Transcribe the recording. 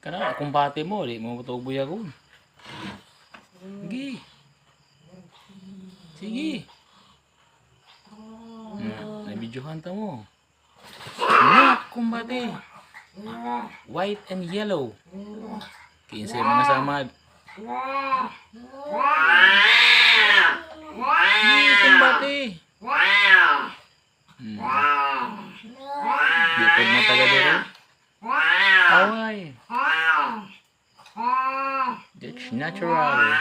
Kana kumbate mo, di mo tuboy ako. Sige. Sige. Nabidyohan ta mo. Kumbate. White and yellow. Kinsay mga samad. Kumbate. Bukod mo taga dito. Away. That's natural.